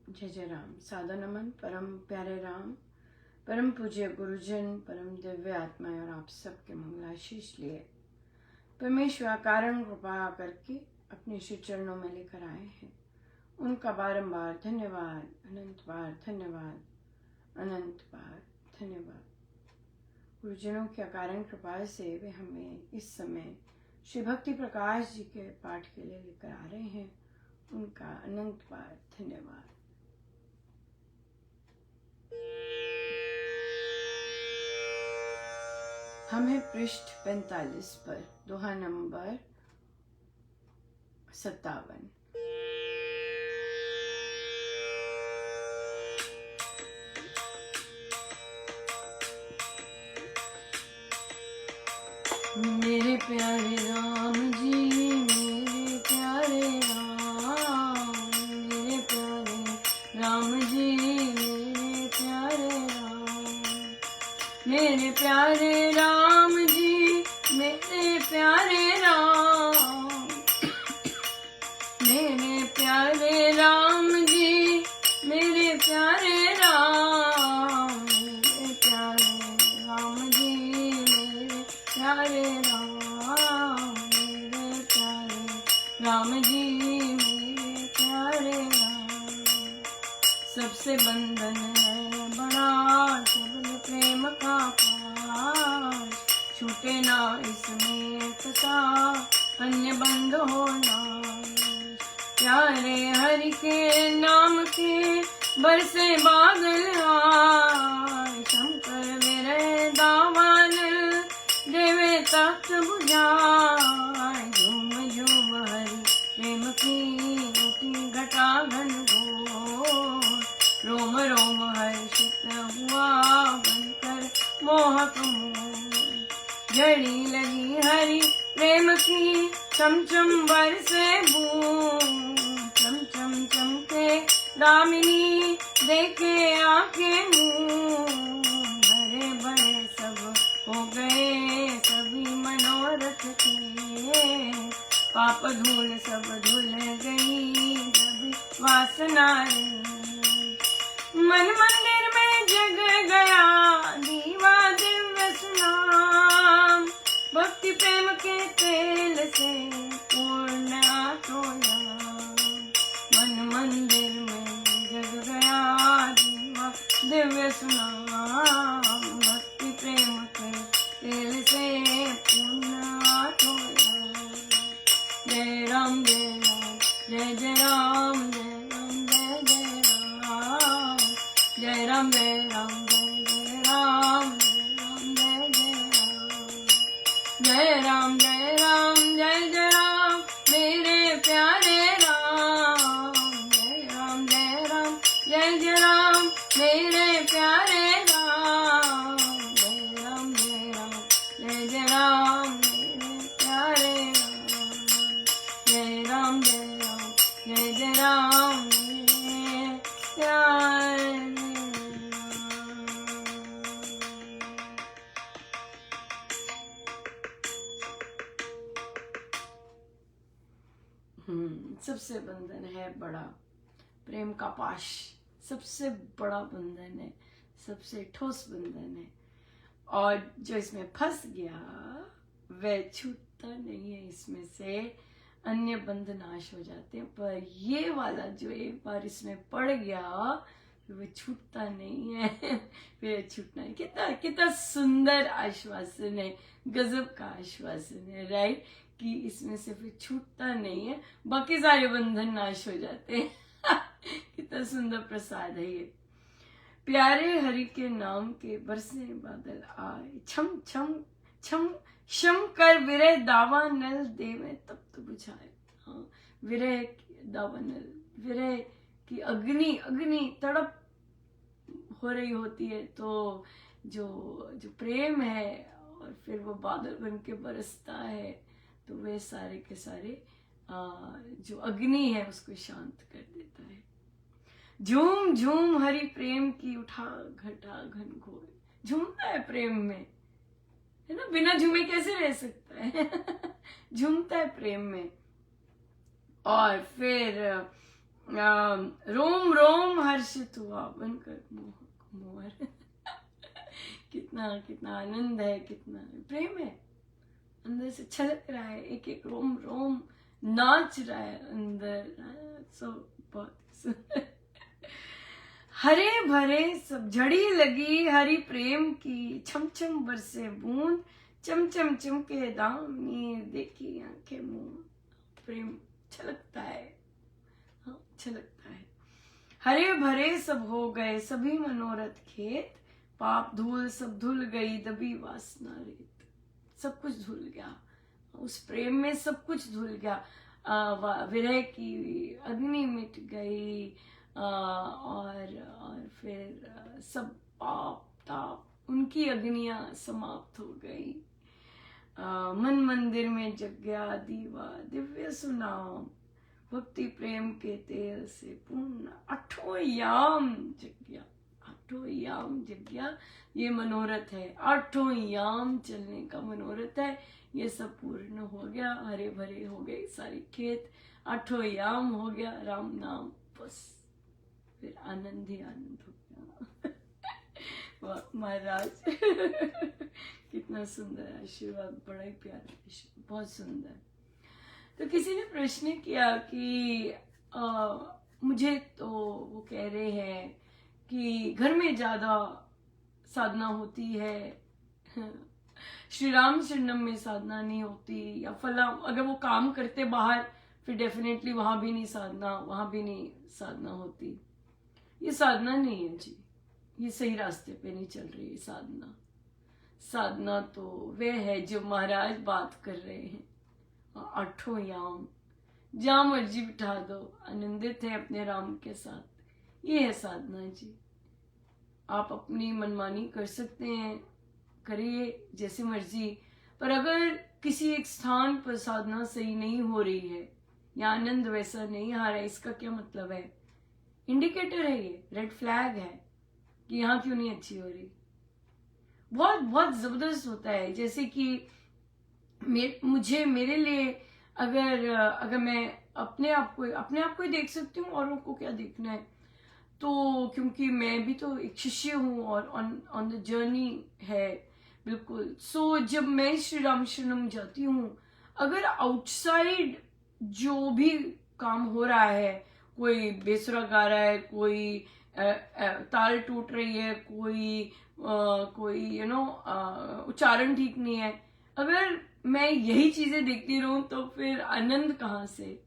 जय जय राम। सादर नमन परम प्यारे राम, परम पूज्य गुरुजन, परम दिव्य आत्मा और आप सबके मंगलाशीष लिए परमेश्वर कारण कृपा करके अपने श्री चरणों में लेकर आए हैं। उनका बारंबार धन्यवाद, अनंत बार धन्यवाद, अनंत बार धन्यवाद। गुरुजनों की अकारण कृपा से वे हमें इस समय श्री भक्ति प्रकाश जी के पाठ के लिए लेकर आ रहे हैं। उनका अनंत बार धन्यवाद। हम हैं पृष्ठ 45 पर, दोहा नंबर 57। मेरे प्यारे राम जी, मेरे प्यारे राम, मेरे प्यारे राम जी, मेरे प्यारे राम, मेरे प्यारे राम जी, मेरे प्यारे राम, मेरे प्यारे राम जी, मेरे प्यारे राम, मेरे प्यारे राम जी, मेरे प्यारे राम, मेरे प्यारे राम जी, मेरे प्यारे राम। सबसे बंधन है बड़ा केवल प्रेम का पाश, छूटे ना इसमें तथा अन्य बंध हो ना। प्यारे हरि के नाम के बरसे बादल आए, शंकर मेरे दामन देवे तख्त बुझाए। झूम झूम हरि प्रेम की उठी घटा घन घोर, रोम रोम हर्षित हुआ बनकर मोहक मोर। जड़ी लगी हरि प्रेम की चम चम बरसे बूंद, चम चम चमके दामिनी देखे आंखें मूंद। बड़े बड़े सब हो गए सभी मनोरथ के, पाप धूल सब धुल गई सभी वासना रे। मन मंदिर में जग गया दीवा दिव्य सुनाम, भक्ति प्रेम के तेल से पूर्ण आठोया। मन मंदिर में जग गया दीवा दिव्य सुनाम, भक्ति प्रेम के तेल से पूर्ण आठोया। जय राम जय राम जय जय राम, जय राम जय जय राम, जय राम जय राम जय जय राम, जय राम जय राम जय जय राम, मेरे प्यारे राम। जय राम जय राम जय जय राम, मेरे प्यारे राम। जय राम जय राम जय जय राम, मेरे प्यारे राम। जय राम जय राम जय जय राम, मेरे प्यारे राम। सबसे बंधन है बड़ा प्रेम का पाश, सबसे बड़ा बंधन है, सबसे ठोस बंधन है। और जो इसमें फंस गया वह छूटता नहीं है। इसमें से अन्य बंध नाश हो जाते हैं, पर ये वाला जो एक बार इसमें पड़ गया वह छूटता नहीं है। फिर छूटना है। कितना कितना सुंदर आश्वासन है, गजब का आश्वासन है, राइट, कि इसमें से फिर छूटता नहीं है, बाकी सारे बंधन नाश हो जाते हैं। कितना सुंदर प्रसाद है ये। प्यारे हरि के नाम के बरसे बादल आए, छम छम छम शम कर विरह दावानल देवे तब तो बुझाए। हाँ, विरह दावानल, विरह की अग्नि अग्नि तड़प हो रही होती है, तो जो जो प्रेम है और फिर वो बादल बन के बरसता है, तो वे सारे के सारे जो अग्नि है उसको शांत कर देता है। झूम झूम हरि प्रेम की उठा घटा घन घोर, झूमता है प्रेम में, है ना, बिना झूमे कैसे रह सकता है। झूमता है प्रेम में। और फिर रोम रोम हर्षित हुआ बनकर मोहर। कितना कितना आनंद है, कितना प्रेम है, अंदर से छलक रहा है, एक एक रोम रोम नाच रहा है अंदर। सो बहुत सुंदर। हरे भरे सब झड़ी लगी हरि प्रेम की, छम छम बरसे बूंद, चम चम चमके दामनी, देखी आंखें मुंह, प्रेम छलकता है, हाँ छलकता है। हरे भरे सब हो गए सभी मनोरथ खेत, पाप धूल सब धुल गई दबी वासना रेत। सब कुछ धुल गया उस प्रेम में, सब कुछ धुल गया। विरह की अग्नि मिट गई, और फिर सब पाप ताप उनकी अग्नियां समाप्त हो गई। मन मंदिर में जग गया दीवा दिव्य सुनाम, भक्ति प्रेम के तेल से पूर्ण आठों याम जग गया, आठों याम जग गया। ये मनोरथ है, आठों याम चलने का मनोरथ है, ये सब पूर्ण हो गया। हरे भरे हो गए सारे खेत, आठों याम हो गया, राम नाम बस, फिर आनंद ही आनंद हो गया। वाह महाराज। कितना सुंदर आशीर्वाद, बड़ा ही प्यारा आशीर्वाद, बहुत सुंदर। तो किसी ने प्रश्न किया कि मुझे तो वो कह रहे हैं कि घर में ज्यादा साधना होती है, श्री राम शरणम में साधना नहीं होती, या फला अगर वो काम करते बाहर फिर डेफिनेटली वहां भी नहीं साधना, वहां भी नहीं साधना होती। ये साधना नहीं है जी, ये सही रास्ते पे नहीं चल रही है साधना। साधना तो वह है जो महाराज बात कर रहे हैं, आठों याम, जहां मर्जी बिठा दो, आनंदित है अपने राम के साथ, ये है साधना जी। आप अपनी मनमानी कर सकते हैं, करिए जैसे मर्जी, पर अगर किसी एक स्थान पर साधना सही नहीं हो रही है या आनंद वैसा नहीं आ रहा है, इसका क्या मतलब है? इंडिकेटर है, ये रेड फ्लैग है कि यहाँ क्यों नहीं अच्छी हो रही। बहुत बहुत जबरदस्त होता है। जैसे कि मेरे लिए अगर मैं अपने आप को ही देख सकती हूँ, औरों को क्या देखना है। तो क्योंकि मैं भी तो एक शिष्य हूँ और ऑन द जर्नी है बिल्कुल। सो जब मैं श्री राम शरणम जाती हूँ, अगर आउटसाइड जो भी काम हो रहा है, कोई बेसुरा गा रहा है, कोई ताल टूट रही है, कोई उच्चारण ठीक नहीं है, अगर मैं यही चीजें देखती रहूं तो फिर आनंद कहाँ से,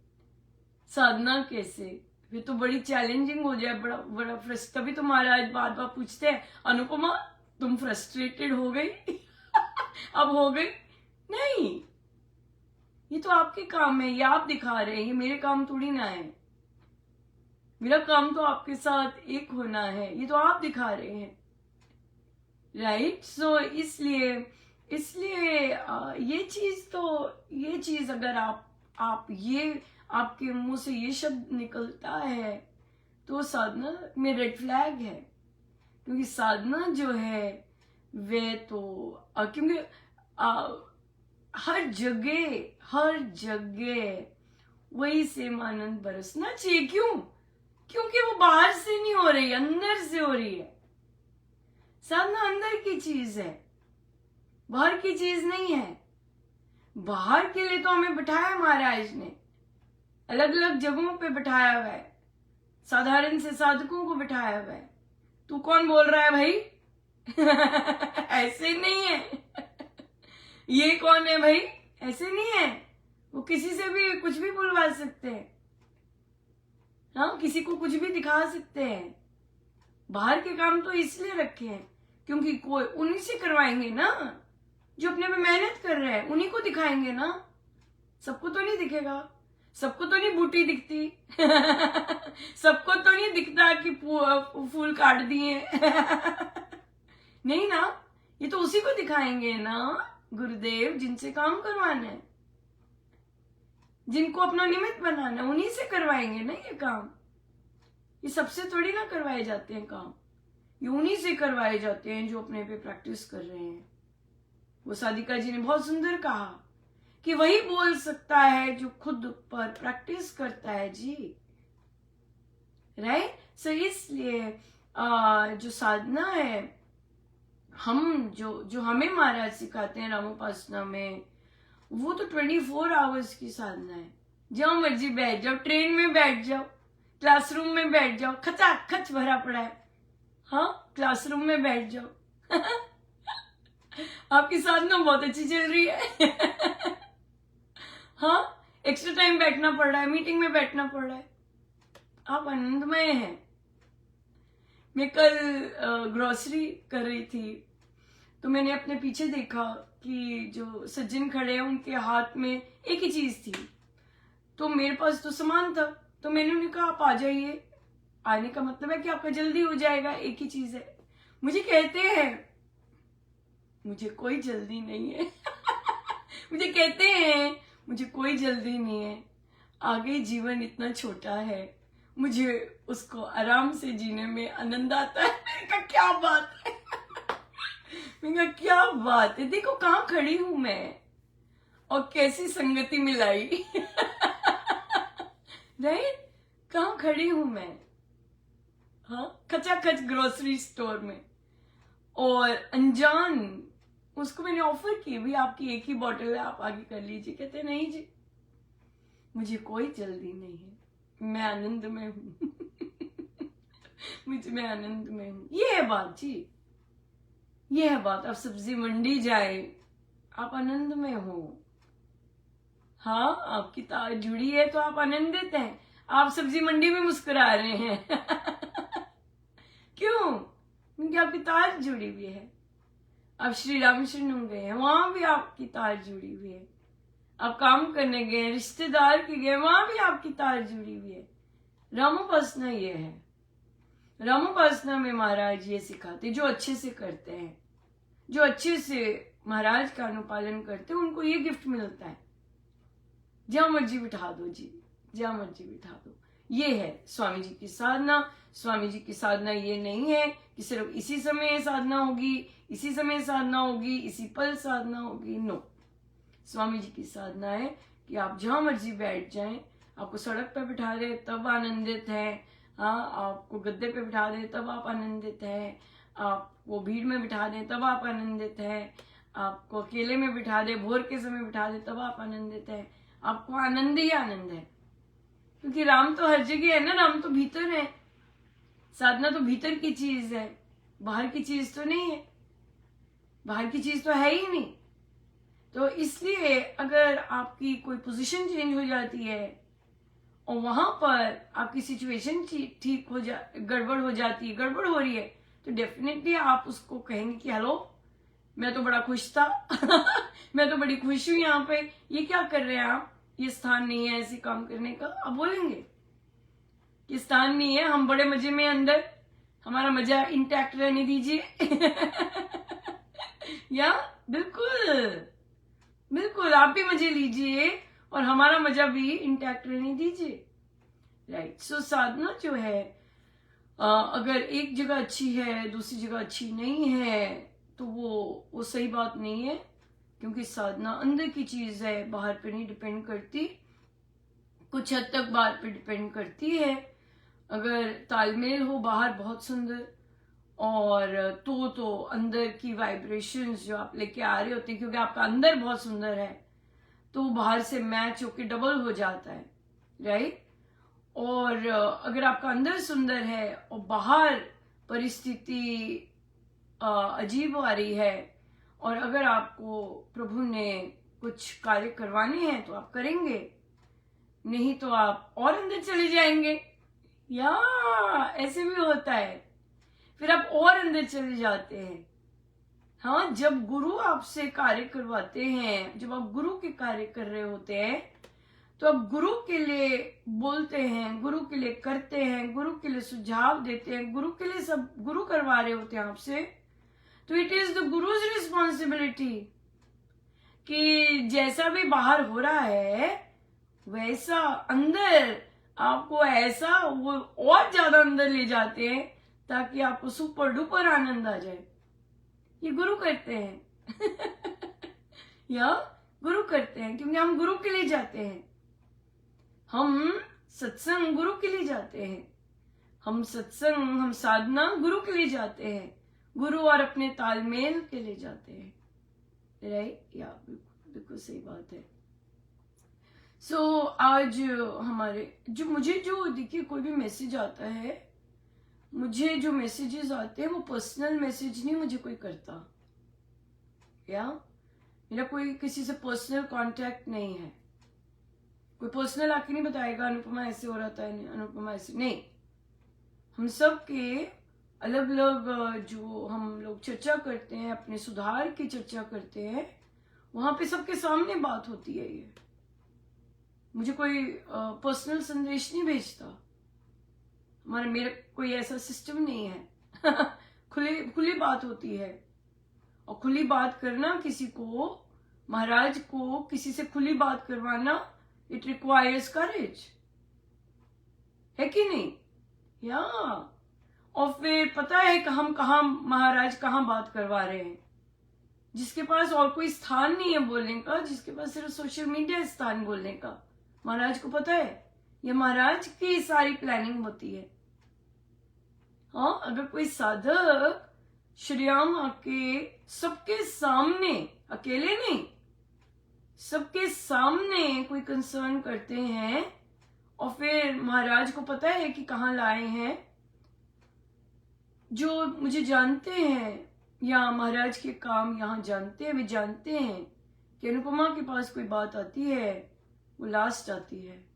साधना कैसे? फिर तो बड़ी चैलेंजिंग हो जाए, बड़ा तभी तो महाराज बार बार पूछते हैं, अनुपमा तुम फ्रस्ट्रेटेड हो गई? अब हो गई? नहीं, ये तो आपके काम है, ये आप दिखा रहे हैं, ये मेरे काम थोड़ी ना है। मेरा काम तो आपके साथ एक होना है, ये तो आप दिखा रहे हैं, राइट? सो इसलिए ये चीज अगर आप ये आपके मुंह से ये शब्द निकलता है तो साधना में रेड फ्लैग है। क्योंकि साधना जो है वे तो क्योंकि हर जगह वही सेम आनंद बरसना चाहिए। क्योंकि वो बाहर से नहीं हो रही, अंदर से हो रही है। साधना अंदर की चीज है, बाहर की चीज नहीं है। बाहर के लिए तो हमें बिठाया महाराज ने, अलग अलग जगहों पे बिठाया हुआ है, साधारण से साधकों को बिठाया हुआ है। तू कौन बोल रहा है भाई? ऐसे नहीं है। ये कौन है भाई? ऐसे नहीं है। वो किसी से भी कुछ भी बुलवा सकते हैं, हाँ, किसी को कुछ भी दिखा सकते हैं। बाहर के काम तो इसलिए रखे हैं क्योंकि कोई उन्हीं से करवाएंगे ना, जो अपने पे मेहनत कर रहे हैं उन्हीं को दिखाएंगे ना। सबको तो नहीं दिखेगा, सबको तो नहीं बूटी दिखती। सबको तो नहीं दिखता कि फूल काट दिए। नहीं ना, ये तो उसी को दिखाएंगे ना गुरुदेव, जिनसे काम करवाना है, जिनको अपना निमित्त बनाना है, उन्हीं से करवाएंगे ना ये काम। ये सबसे थोड़ी ना करवाए जाते हैं काम, ये उन्हीं से करवाए जाते हैं जो अपने पे प्रैक्टिस कर रहे हैं। वो साधिका जी ने बहुत सुंदर कहा कि वही बोल सकता है जो खुद पर प्रैक्टिस करता है जी। राइट। सो इसलिए जो साधना है, हम जो हमें महाराज सिखाते हैं रामोपासना में, वो तो 24 आवर्स की साधना है। जहां मर्जी बैठ जाओ, ट्रेन में बैठ जाओ, क्लासरूम में बैठ जाओ, खचाखच भरा पड़ा है, हाँ क्लासरूम में बैठ जाओ आपकी साधना बहुत अच्छी चल रही है हाँ, एक्स्ट्रा टाइम बैठना पड़ रहा है, मीटिंग में बैठना पड़ रहा है, आप आनंदमय हैं। मैं कल ग्रोसरी कर रही थी, तो मैंने अपने पीछे देखा कि जो सज्जन खड़े हैं उनके हाथ में एक ही चीज थी, तो मेरे पास तो सामान था, तो मैंने उन्हें कहा आप आ जाइए। आने का मतलब है कि आपका जल्दी हो जाएगा, एक ही चीज है। मुझे कहते हैं मुझे कोई जल्दी नहीं है मुझे कहते हैं मुझे कोई जल्दी नहीं है, आगे जीवन इतना छोटा है, मुझे उसको आराम से जीने में आनंद आता है। मैंने कहा क्या बात है मैंने कहा क्या बात है, देखो कहाँ खड़ी हूं मैं और कैसी संगति मिलाई राइट, कहाँ खड़ी हूं मैं, हाँ खचाखच ग्रोसरी स्टोर में, और अनजान उसको मैंने ऑफर की, भाई आपकी एक ही बॉटल है, आप आगे कर लीजिए। कहते नहीं जी मुझे कोई जल्दी नहीं है, मैं आनंद में हूं मैं आनंद में हूं। ये है बात जी, ये है बात। आप सब्जी मंडी जाए, आप आनंद में हो, हाँ आपकी तार जुड़ी है तो आप आनंदित हैं। आप सब्जी मंडी में मुस्कुरा रहे हैं क्यों? क्योंकि आपकी तार जुड़ी हुई है। आप श्री रामशरण गए हैं, वहां भी आपकी तार जुड़ी हुई है। आप काम करने गए, रिश्तेदार के गए, वहां भी आपकी तार जुड़ी हुई है। रामोपासना ये है, रामोपासना में महाराज ये सिखाते, जो अच्छे से करते हैं, जो अच्छे से महाराज का अनुपालन करते हैं, उनको ये गिफ्ट मिलता है, जहां मर्जी बिठा दो जी, जहां मर्जी बिठा दो। ये है स्वामी जी की साधना। स्वामी जी की साधना ये नहीं है कि सिर्फ इसी समय साधना होगी, इसी समय साधना होगी, इसी पल साधना होगी। नो, स्वामी जी की साधना है कि आप जहां मर्जी बैठ जाएं, आपको सड़क पे बिठा दे तब आनंदित है, हाँ आपको गद्दे पे बिठा दे तब आप आनंदित है, आपको भीड़ में बिठा दे तब आप आनंदित है, आपको अकेले में बिठा दे, भोर के समय बिठा दे तब आप आनंदित है। आपको आनंद ही आनंद है, क्योंकि राम तो हर जगह है ना, राम तो भीतर है। साधना तो भीतर की चीज है, बाहर की चीज तो नहीं है, बाहर की चीज तो है ही नहीं। तो इसलिए अगर आपकी कोई पोजीशन चेंज हो जाती है और वहां पर आपकी सिचुएशन ठीक हो गड़बड़ हो जाती है, गड़बड़ हो रही है, तो डेफिनेटली आप उसको कहेंगे कि हेलो मैं तो बड़ा खुश था मैं तो बड़ी खुश हूं यहाँ पे, ये क्या कर रहे हैं आप, ये स्थान नहीं है ऐसे काम करने का। आप बोलेंगे कि स्थान नहीं है, हम बड़े मजे में अंदर, हमारा मजा इंटैक्ट रहने दीजिए या बिल्कुल बिल्कुल आप भी मजे लीजिए और हमारा मजा भी इंटैक्ट रहने दीजिए। राइट। सो साधना जो है, अगर एक जगह अच्छी है दूसरी जगह अच्छी नहीं है, तो वो सही बात नहीं है, क्योंकि साधना अंदर की चीज है, बाहर पे नहीं डिपेंड करती। कुछ हद तक बाहर पे डिपेंड करती है। अगर तालमेल हो बाहर बहुत सुंदर, और तो अंदर की वाइब्रेशंस जो आप लेके आ रहे होते हैं, क्योंकि आपका अंदर बहुत सुंदर है, तो बाहर से मैच होके डबल हो जाता है। राइट। और अगर आपका अंदर सुंदर है और बाहर परिस्थिति अजीब आ रही है, और अगर आपको प्रभु ने कुछ कार्य करवाने हैं तो आप करेंगे, नहीं तो आप और अंदर चले जाएंगे, या ऐसे भी होता है, फिर आप और अंदर चले जाते हैं। हाँ, जब गुरु आपसे कार्य करवाते हैं, जब आप गुरु के कार्य कर रहे होते हैं, तो आप गुरु के लिए बोलते हैं, गुरु के लिए करते हैं, गुरु के लिए सुझाव देते हैं, गुरु के लिए सब गुरु करवा रहे होते हैं आपसे, तो it is the gurus responsibility कि जैसा भी बाहर हो रहा है वैसा अंदर आपको ऐसा वो और ज्यादा अंदर ले जाते हैं, ताकि आपको सुपर डुपर आनंद आ जाए। ये गुरु करते हैं या गुरु करते हैं, क्योंकि हम गुरु के लिए जाते हैं, हम सत्संग गुरु के लिए जाते हैं, हम सत्संग, हम साधना गुरु के लिए जाते हैं, गुरु और अपने तालमेल के लिए जाते हैं, राइट? या बिल्कुल सही बात है। सो आज हमारे जो देखिए कोई भी मैसेज आता है, मुझे जो मैसेजेस आते हैं वो पर्सनल मैसेज नहीं मुझे कोई करता, या मेरा कोई किसी से पर्सनल कांटेक्ट नहीं है। कोई पर्सनल आके नहीं बताएगा अनुपमा ऐसे हो रहा था, अनुपमा ऐसे नहीं। हम सब के अलग अलग जो हम लोग चर्चा करते हैं, अपने सुधार की चर्चा करते हैं, वहां पे सबके सामने बात होती है। ये मुझे कोई पर्सनल संदेश नहीं भेजता, मेरा कोई ऐसा सिस्टम नहीं है। खुली बात होती है, और खुली बात करना किसी को, महाराज को किसी से खुली बात करवाना, इट रिक्वायर्स करेज, है कि नहीं? या और फिर पता है कि हम कहा, महाराज कहाँ बात करवा रहे हैं, जिसके पास और कोई स्थान नहीं है बोलने का, जिसके पास सिर्फ सोशल मीडिया स्थान बोलने का, महाराज को पता है ये महाराज की सारी प्लानिंग होती है। हाँ, अगर कोई साधक श्रीराम आके सबके सामने, अकेले नहीं, सबके सामने कोई कंसर्न करते हैं, और फिर महाराज को पता है कि कहाँ लाए हैं, जो मुझे जानते हैं या महाराज के काम यहाँ जानते हैं, वे जानते हैं कि अनुपमा के पास कोई बात आती है, वो लास्ट आती है,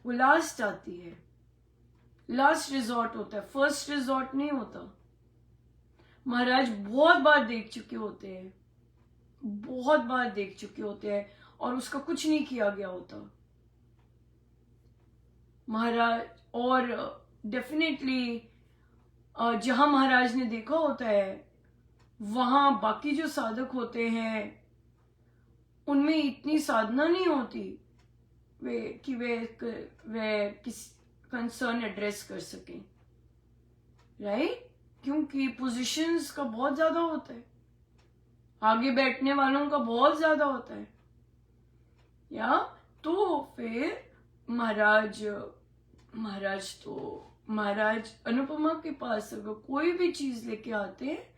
वो लास्ट आती है, लास्ट रिजॉर्ट होता है, फर्स्ट रिजॉर्ट नहीं होता। महाराज बहुत बार देख चुके होते हैं, बहुत बार देख चुके होते हैं, और उसका कुछ नहीं किया गया होता महाराज। और डेफिनेटली जहां महाराज ने देखा होता है, वहां बाकी जो साधक होते हैं उनमें इतनी साधना नहीं होती वे किस कंसर्न एड्रेस कर सकें, राइट? क्योंकि पोजीशंस का बहुत ज्यादा होता है, आगे बैठने वालों का बहुत ज्यादा होता है, या तो फिर महाराज अनुपमा के पास अगर कोई भी चीज लेके आते हैं,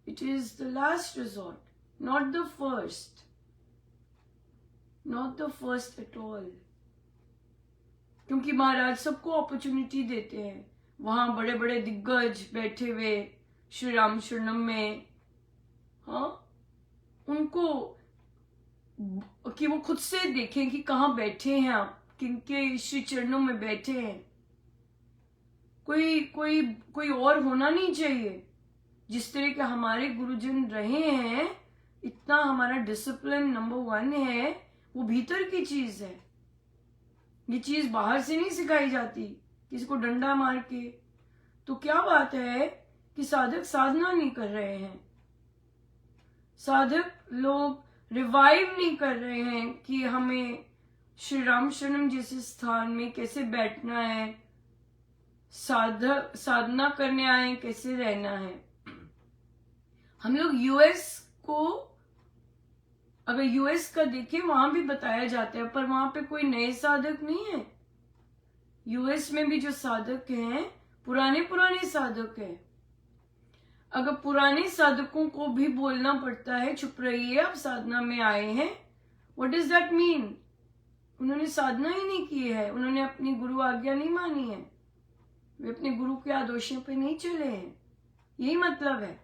it is the last resort, not the first, not the first at all. क्योंकि महाराज सबको अपॉर्चुनिटी देते हैं, वहां बड़े बड़े दिग्गज बैठे हुए श्री राम शरणम में, हाँ, उनको कि वो खुद से देखें कि कहाँ बैठे हैं आप, किनके श्री चरणों में बैठे हैं। कोई और होना नहीं चाहिए। जिस तरह के हमारे गुरुजन रहे हैं, इतना हमारा डिसिप्लिन नंबर 1 है, वो भीतर की चीज है, ये चीज बाहर से नहीं सिखाई जाती किसी को डंडा मार के। तो क्या बात है कि साधक साधना नहीं कर रहे हैं, साधक लोग रिवाइव नहीं कर रहे हैं कि हमें श्री राम शरणम जैसे स्थान में कैसे बैठना है, साधना करने आए कैसे रहना है। हम लोग यूएस को, अगर यूएस का देखें, वहां भी बताया जाता है, पर वहां पे कोई नए साधक नहीं है। यूएस में भी जो साधक हैं पुराने साधक हैं। अगर पुराने साधकों को भी बोलना पड़ता है चुप रहिए आप साधना में आए हैं, व्हाट डज दैट मीन? उन्होंने साधना ही नहीं की है, उन्होंने अपनी गुरु आज्ञा नहीं मानी है, वे अपने गुरु के आदर्शों पे नहीं चले हैं, यही मतलब है।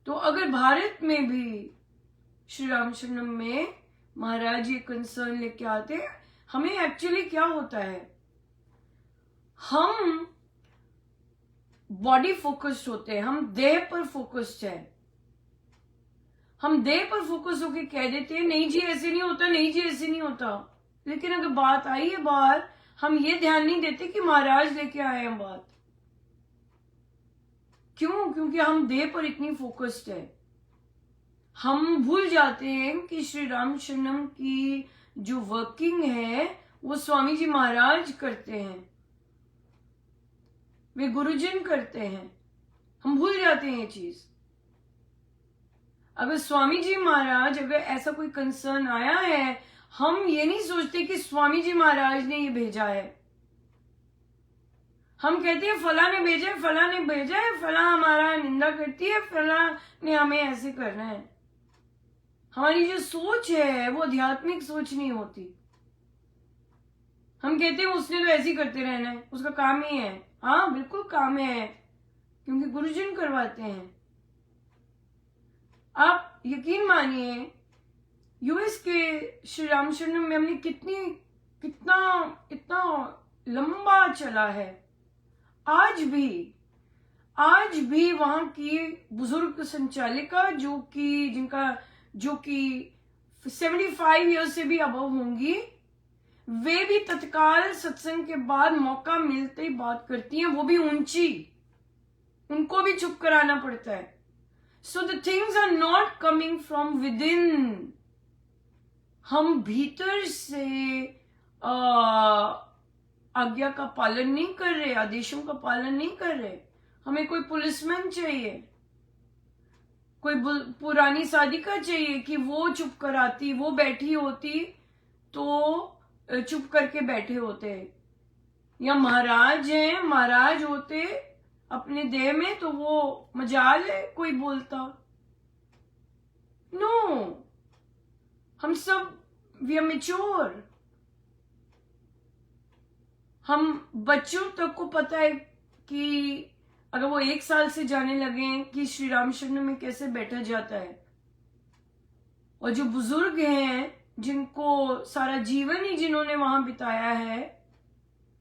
तो अगर भारत में भी श्री राम शरणम में महाराज ये कंसर्न लेके आते हैं, हमें एक्चुअली क्या होता है, हम बॉडी फोकस्ड होते हैं, हम देह पर फोकस्ड है, हम देह पर फोकस होके कह देते हैं नहीं जी ऐसे नहीं होता, नहीं जी ऐसे नहीं होता। लेकिन अगर बात आई है बाहर, हम ये ध्यान नहीं देते कि महाराज लेके आए हैं बात। क्यों? क्योंकि हम देह पर इतनी फोकस्ड है, हम भूल जाते हैं कि श्री राम शरणम की जो वर्किंग है वो स्वामी जी महाराज करते हैं, वे गुरुजन करते हैं, हम भूल जाते हैं ये चीज। अगर स्वामी जी महाराज, अगर ऐसा कोई कंसर्न आया है, हम ये नहीं सोचते कि स्वामी जी महाराज ने ये भेजा है। हम कहते हैं फला ने भेजा है, फला ने भेजा है, फला हमारा निंदा करती है, फला ने हमें ऐसे करना है। हमारी जो सोच है वो आध्यात्मिक सोच नहीं होती। हम कहते हैं उसने तो ऐसे ही करते रहना है, उसका काम ही है। हाँ बिल्कुल काम है, क्योंकि गुरुजन करवाते हैं। आप यकीन मानिए यूएस के श्री रामशरणम में हमने इतना लंबा चला है। आज भी वहां की बुजुर्ग संचालिका जो कि 75 ईयर्स से भी अबव होंगी, वे भी तत्काल सत्संग के बाद मौका मिलते ही बात करती हैं, वो भी ऊंची। उनको भी चुप कराना पड़ता है। So the things are not coming from within. हम भीतर से आज्ञा का पालन नहीं कर रहे, आदेशों का पालन नहीं कर रहे। हमें कोई पुलिसमैन चाहिए, कोई पुरानी साधिका चाहिए कि वो चुप कराती, वो बैठी होती तो चुप करके बैठे होते। या महाराज हैं, महाराज होते अपने देह में तो वो मजाल है कोई बोलता। नो, हम सब वी आर मैच्योर। हम बच्चों तक को पता है कि अगर वो 1 साल से जाने लगे कि श्री रामशरण में कैसे बैठा जाता है। और जो बुजुर्ग हैं, जिनको सारा जीवन ही जिन्होंने वहां बिताया है,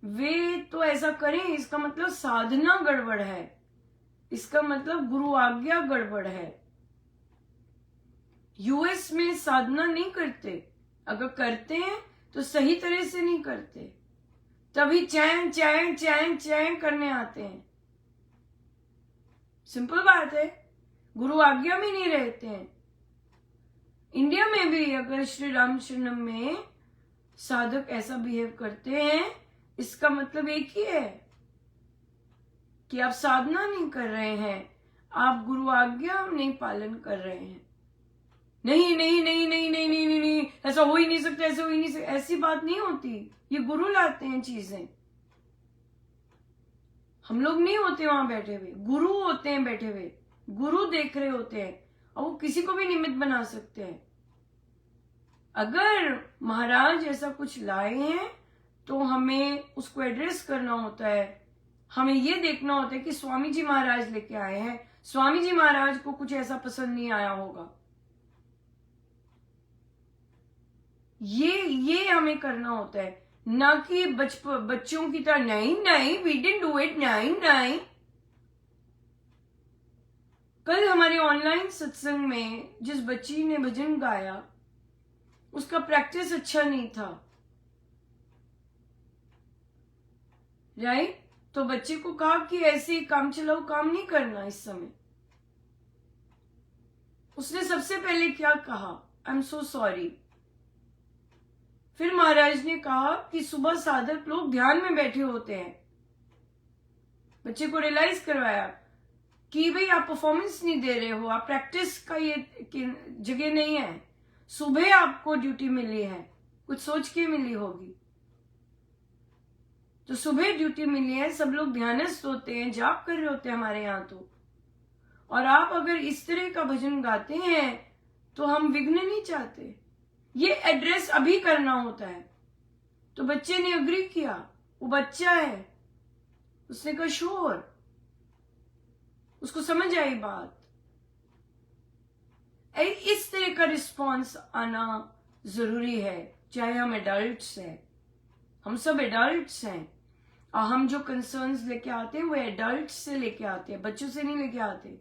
वे तो ऐसा करें, इसका मतलब साधना गड़बड़ है, इसका मतलब गुरु आज्ञा गड़बड़ है। यूएस में साधना नहीं करते, अगर करते हैं तो सही तरह से नहीं करते, तभी चैन चैन चैन चैन करने आते हैं। सिंपल बात है, गुरु आज्ञा में नहीं रहते हैं। इंडिया में भी अगर श्री रामशरणम में साधक ऐसा बिहेव करते हैं, इसका मतलब एक ही है कि आप साधना नहीं कर रहे हैं, आप गुरु आज्ञा नहीं पालन कर रहे हैं। नहीं नहीं नहीं नहीं नहीं नहीं नहीं, नहीं ऐसा हो ही नहीं सकता, ऐसा हो ही नहीं सकता, ऐसी बात नहीं होती। ये गुरु लाते हैं चीजें, हम लोग नहीं होते वहां बैठे हुए, गुरु होते हैं बैठे हुए, गुरु देख रहे होते हैं, और वो किसी को भी निमित्त बना सकते हैं। अगर महाराज ऐसा कुछ लाए हैं तो हमें उसको एड्रेस करना होता है। हमें ये देखना होता है कि स्वामी जी महाराज लेके आए हैं, स्वामी जी महाराज को कुछ ऐसा पसंद नहीं आया होगा। ये हमें करना होता है, ना कि बच्चों की तरह नहीं नहीं वी डिडंट डू इट, नहीं नहीं। कल हमारे ऑनलाइन सत्संग में जिस बच्ची ने भजन गाया, उसका प्रैक्टिस अच्छा नहीं था, राइट? तो बच्चे को कहा कि ऐसे काम चलाओ काम नहीं करना इस समय। उसने सबसे पहले क्या कहा, आई एम सो सॉरी। फिर महाराज ने कहा कि सुबह साधक लोग ध्यान में बैठे होते हैं। बच्चे को रियलाइज करवाया कि भाई आप परफॉर्मेंस नहीं दे रहे हो, आप प्रैक्टिस का ये जगह नहीं है। सुबह आपको ड्यूटी मिली है, कुछ सोच के मिली होगी, तो सुबह ड्यूटी मिली है, सब लोग ध्यानस्थ होते हैं, जाप कर रहे होते हैं हमारे यहाँ तो। और आप अगर इस तरह का भजन गाते हैं तो हम विघ्न नहीं चाहते, ये एड्रेस अभी करना होता है। तो बच्चे ने अग्री किया, वो बच्चा है, उसने कहा श्योर, उसको समझ आई बात। इस तरह का रिस्पॉन्स आना जरूरी है, चाहे हम एडल्ट्स हैं, हम सब एडल्ट्स हैं, और हम जो कंसर्न्स लेके आते हैं वो एडल्ट्स से लेके आते हैं, बच्चों से नहीं लेके आते,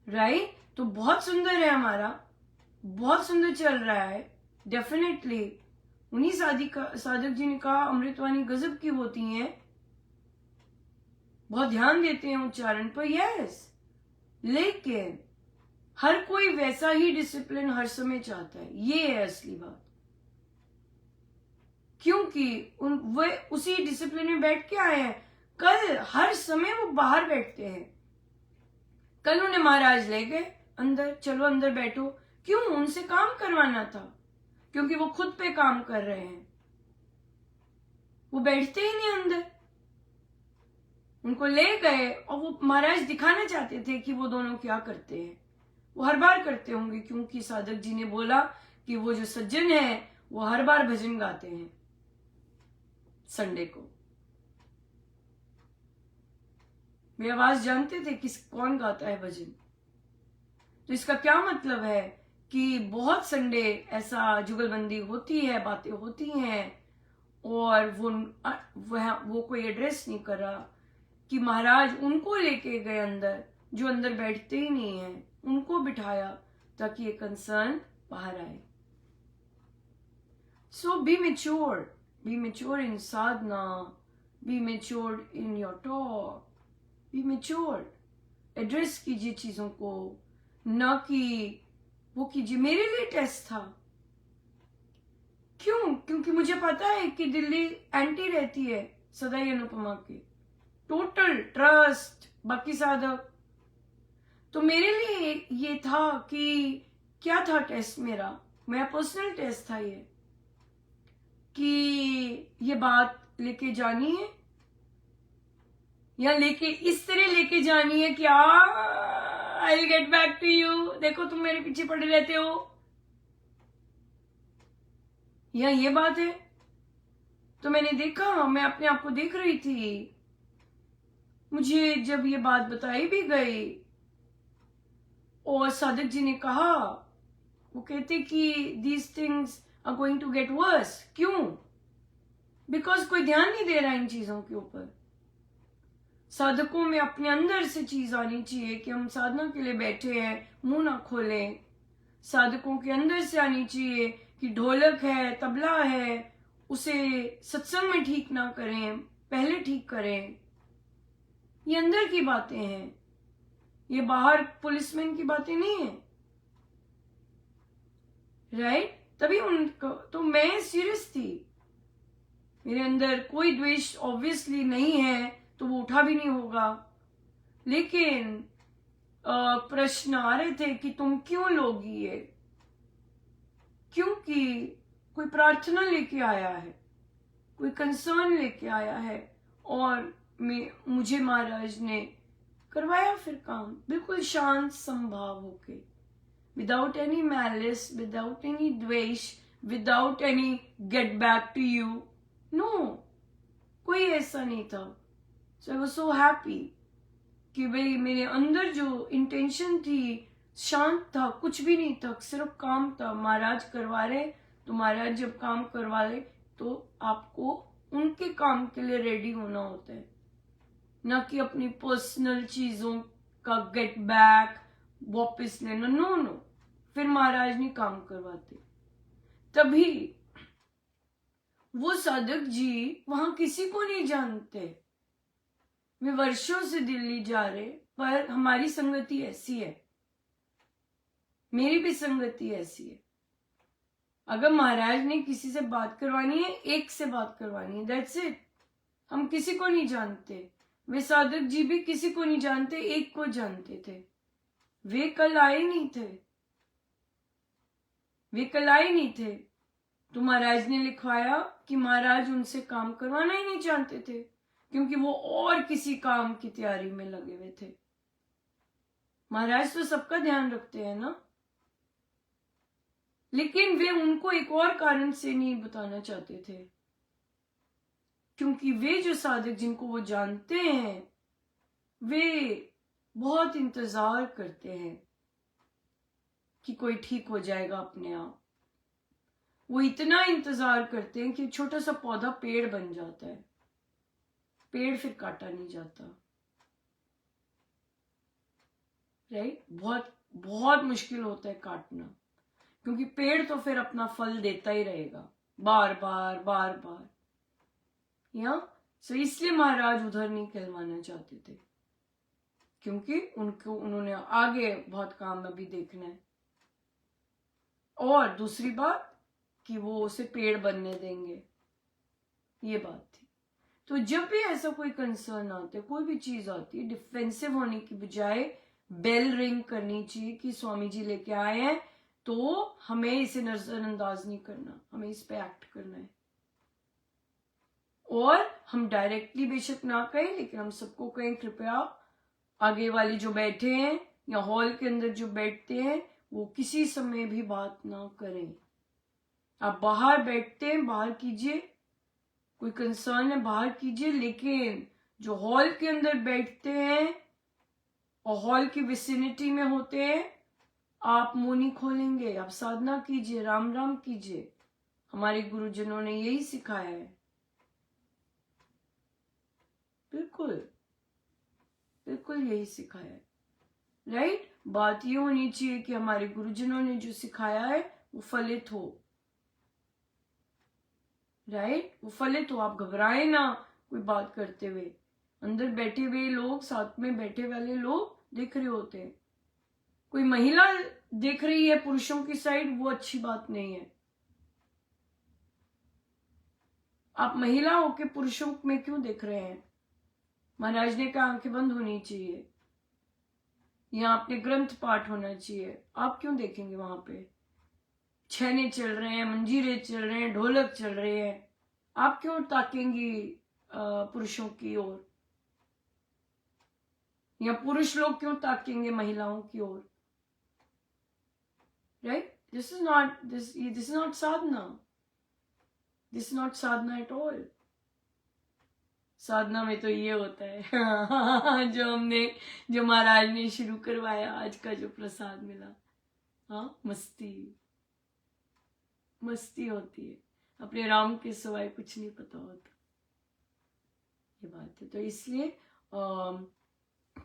राइट? तो बहुत सुंदर है हमारा, बहुत सुंदर चल रहा है, डेफिनेटली। उन्हीं साधक जी ने कहा अमृतवाणी गजब की होती हैं, बहुत ध्यान देते हैं उच्चारण पर, यस। लेकिन हर कोई वैसा ही डिसिप्लिन हर समय चाहता है, ये है असली बात। क्योंकि वे उसी डिसिप्लिन में बैठ के आए हैं। कल हर समय वो बाहर बैठते हैं, कल उन्हें महाराज ले गए अंदर, चलो अंदर बैठो, क्यों? उनसे काम करवाना था। क्योंकि वो खुद पे काम कर रहे हैं, वो बैठते ही नहीं अंदर। उनको ले गए और वो महाराज दिखाना चाहते थे कि वो दोनों क्या करते हैं। वो हर बार करते होंगे, क्योंकि साधक जी ने बोला कि वो जो सज्जन है वो हर बार भजन गाते हैं संडे को। वे आवाज जानते थे किस कौन गाता है भजन। तो इसका क्या मतलब है कि बहुत संडे ऐसा जुगलबंदी होती है, बातें होती हैं, और वो कोई एड्रेस नहीं कर रहा कि महाराज उनको लेके गए अंदर, जो अंदर बैठते ही नहीं है, उनको बिठाया ताकि ये कंसर्न बाहर आए। So be mature in sadhana, be mature in your talk, be mature. Address कीजिए चीजों को, न कि वो कीजिए। मेरे लिए टेस्ट था। क्यों? क्योंकि मुझे पता है कि दिल्ली एंटी रहती है सदाई अनुपमा के, टोटल ट्रस्ट, बाकी साधक। तो मेरे लिए ये था कि क्या था टेस्ट मेरा पर्सनल टेस्ट था ये, कि ये बात लेके जानी है या लेके इस तरह लेके जानी है कि I will get back to you, देखो तुम मेरे पीछे पड़े रहते हो, या ये बात है। तो मैंने देखा, मैं अपने आप को देख रही थी। मुझे जब ये बात बताई भी गई और साधक जी ने कहा, वो कहते कि these things are going to get worse. क्यों? बिकॉज कोई ध्यान नहीं दे रहा इन चीजों के ऊपर। साधकों में अपने अंदर से चीज आनी चाहिए कि हम साधना के लिए बैठे हैं, मुंह ना खोलें। साधकों के अंदर से आनी चाहिए कि ढोलक है, तबला है, उसे सत्संग में ठीक ना करें, पहले ठीक करें। ये अंदर की बातें हैं, ये बाहर पुलिसमैन की बातें नहीं है, राइट? तभी उनको, तो मैं सीरियस थी। मेरे अंदर कोई द्वेष ऑब्वियसली नहीं है, तो वो उठा भी नहीं होगा। लेकिन प्रश्न आ रहे थे कि तुम क्यों लोगी ये? क्योंकि कोई प्रार्थना लेके आया है, कोई कंसर्न लेके आया है, और मुझे महाराज ने करवाया फिर काम, बिल्कुल शांत संभाव होके, without any malice, without any dvesh, without any get back to you. No, कोई ऐसा नहीं था। सो आई वाज सो हैप्पी कि भाई मेरे अंदर जो इंटेंशन थी शांत था, कुछ भी नहीं था, सिर्फ काम था। महाराज करवा रहे, तो महाराज जब काम करवा रहे तो आपको उनके काम के लिए रेडी होना होता है, ना कि अपनी पर्सनल चीजों का गेट बैक वापस लेना। नो नो, फिर महाराज नहीं काम करवाते। तभी वो साधक जी वहां किसी को नहीं जानते, वे वर्षों से दिल्ली जा रहे, पर हमारी संगति ऐसी है, मेरी भी संगति ऐसी है। अगर महाराज ने किसी से बात करवानी है, एक से बात करवानी है, दैट्स इट। हम किसी को नहीं जानते। वे साधक जी भी किसी को नहीं जानते, एक को जानते थे। वे कल आए नहीं थे, वे कल आए नहीं थे, तो महाराज ने लिखवाया कि महाराज उनसे काम करवाना ही नहीं चाहते थे, क्योंकि वो और किसी काम की तैयारी में लगे हुए थे। महाराज तो सबका ध्यान रखते हैं ना, लेकिन वे उनको एक और कारण से नहीं बताना चाहते थे, क्योंकि वे जो साधक जिनको वो जानते हैं, वे बहुत इंतजार करते हैं कि कोई ठीक हो जाएगा अपने आप। वो इतना इंतजार करते हैं कि छोटा सा पौधा पेड़ बन जाता है, पेड़ फिर काटा नहीं जाता, राइट? बहुत बहुत मुश्किल होता है काटना, क्योंकि पेड़ तो फिर अपना फल देता ही रहेगा बार बार बार बार। सो इसलिए महाराज उधर नहीं कहलवाना चाहते थे, क्योंकि उन्होंने आगे बहुत काम अभी देखना है। और दूसरी बात कि वो उसे पेड़ बनने देंगे, ये बात थी। तो जब भी ऐसा कोई कंसर्न आता है, कोई भी चीज आती है, डिफेंसिव होने की बजाय बेल रिंग करनी चाहिए कि स्वामी जी लेके आए हैं तो हमें इसे नजरअंदाज नहीं करना, हमें इस पे एक्ट करना है। और हम डायरेक्टली बेशक ना कहें, लेकिन हम सबको कहें कृपया आगे वाले जो बैठे हैं या हॉल के अंदर जो बैठते हैं वो किसी समय भी बात ना करें। आप बाहर बैठते हैं, बाहर कीजिए, कोई कंसर्न है बाहर कीजिए, लेकिन जो हॉल के अंदर बैठते हैं और हॉल की विसिनिटी में होते हैं, आप मुंह नहीं खोलेंगे, आप साधना कीजिए, राम राम कीजिए। हमारे गुरुजनों ने यही सिखाया है। बिल्कुल बिल्कुल यही सिखाया है, राइट। बात ये होनी चाहिए कि हमारे गुरुजनों ने जो सिखाया है वो फलित हो, राइट, वो फलित हो। आप घबराए ना कोई बात करते हुए, अंदर बैठे हुए लोग, साथ में बैठे वाले लोग देख रहे होते हैं। कोई महिला देख रही है पुरुषों की साइड, वो अच्छी बात नहीं है। आप महिला होके पुरुषों में क्यों देख रहे हैं? महाराज ने कहा आंखें बंद होनी चाहिए, या अपने ग्रंथ पाठ होना चाहिए। आप क्यों देखेंगे? वहां पे छैने चल रहे हैं, मंजीरे चल रहे हैं, ढोलक चल रहे हैं, आप क्यों ताकेंगी पुरुषों की ओर? या पुरुष लोग क्यों ताकेंगे महिलाओं की ओर? Right, this is not sadhana, this is not sadhana at all. साधना में तो ये होता है जो महाराज ने शुरू करवाया, आज का जो प्रसाद मिला, हाँ, मस्ती मस्ती होती है, अपने राम के सिवाय कुछ नहीं पता होता, ये बात है। तो इसलिए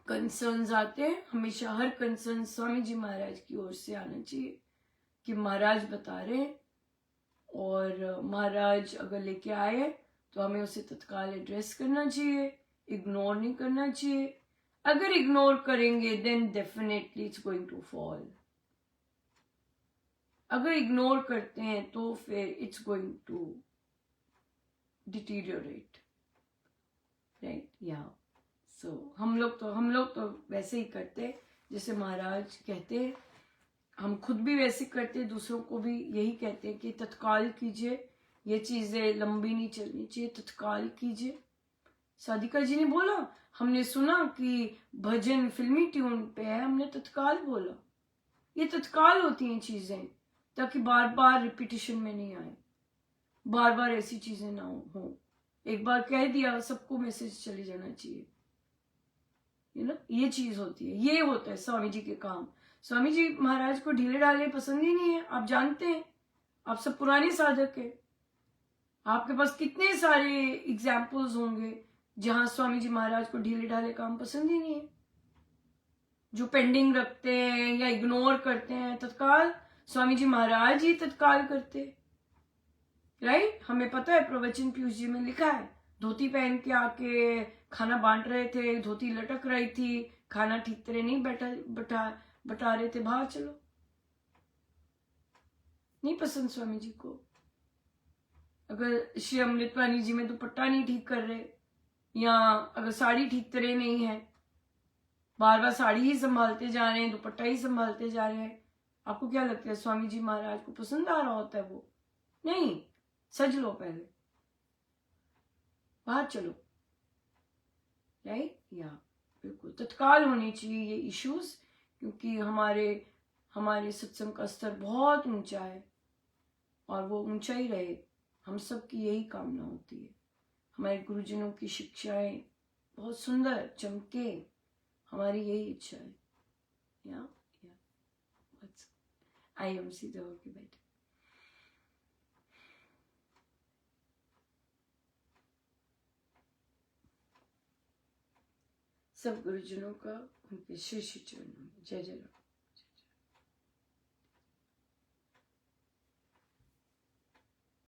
कंसर्न्स आते हैं, हमेशा हर कंसर्न स्वामी जी महाराज की ओर से आना चाहिए कि महाराज बता रहे हैं, और महाराज अगर लेके आए तो हमें उसे तत्काल एड्रेस करना चाहिए, इग्नोर नहीं करना चाहिए। अगर इग्नोर करेंगे then definitely it's going to fall. अगर इग्नोर करते हैं तो फिर it's going to deteriorate, right. या सो हम लोग तो वैसे ही करते जैसे महाराज कहते हैं, हम खुद भी वैसे करते, दूसरों को भी यही कहते हैं कि तत्काल कीजिए, ये चीजें लंबी नहीं चलनी चाहिए, तत्काल कीजिए। साधिका जी ने बोला, हमने सुना कि भजन फिल्मी ट्यून पे है, हमने तत्काल बोला। ये तत्काल होती हैं चीजें, ताकि बार बार रिपीटिशन में नहीं आए, बार बार ऐसी चीजें ना हो। एक बार कह दिया, सबको मैसेज चले जाना चाहिए, ये चीज होती है, ये होता है स्वामी जी के काम। स्वामी जी महाराज को ढीले ढाले पसंद ही नहीं है, आप जानते हैं, आप सब पुराने साधक है, आपके पास कितने सारे एग्जाम्पल्स होंगे जहां स्वामी जी महाराज को ढीले ढाले काम पसंद ही नहीं है, जो पेंडिंग रखते हैं या इग्नोर करते हैं। तत्काल स्वामी जी महाराज ही तत्काल करते, राइट। हमें पता है, प्रवचन पीयूष जी में लिखा है, धोती पहन के आके खाना बांट रहे थे, धोती लटक रही थी, खाना ठीक तरह नहीं बटा रहे थे, बाहर चलो। नहीं पसंद स्वामी जी को। अगर श्री अमृतवाणी जी में दुपट्टा नहीं ठीक कर रहे, या अगर साड़ी ठीक तरह नहीं है, बार बार साड़ी ही संभालते जा रहे हैं, दुपट्टा ही संभालते जा रहे हैं, आपको क्या लगता है स्वामी जी महाराज को पसंद आ रहा होता है? वो नहीं। सज लो पहले, बाहर चलो, राइट। या बिल्कुल तत्काल होनी चाहिए ये इश्यूज, क्योंकि हमारे सत्संग का स्तर बहुत ऊंचा है, और वो ऊंचा ही रहे, हम सब की यही कामना होती है। हमारे गुरुजनों की शिक्षाएं बहुत सुंदर चमके, हमारी यही इच्छा है। या आई एम सीधे होके बैठे। सब गुरुजनों का उनके श्री श्री चरणों में जय जय राम।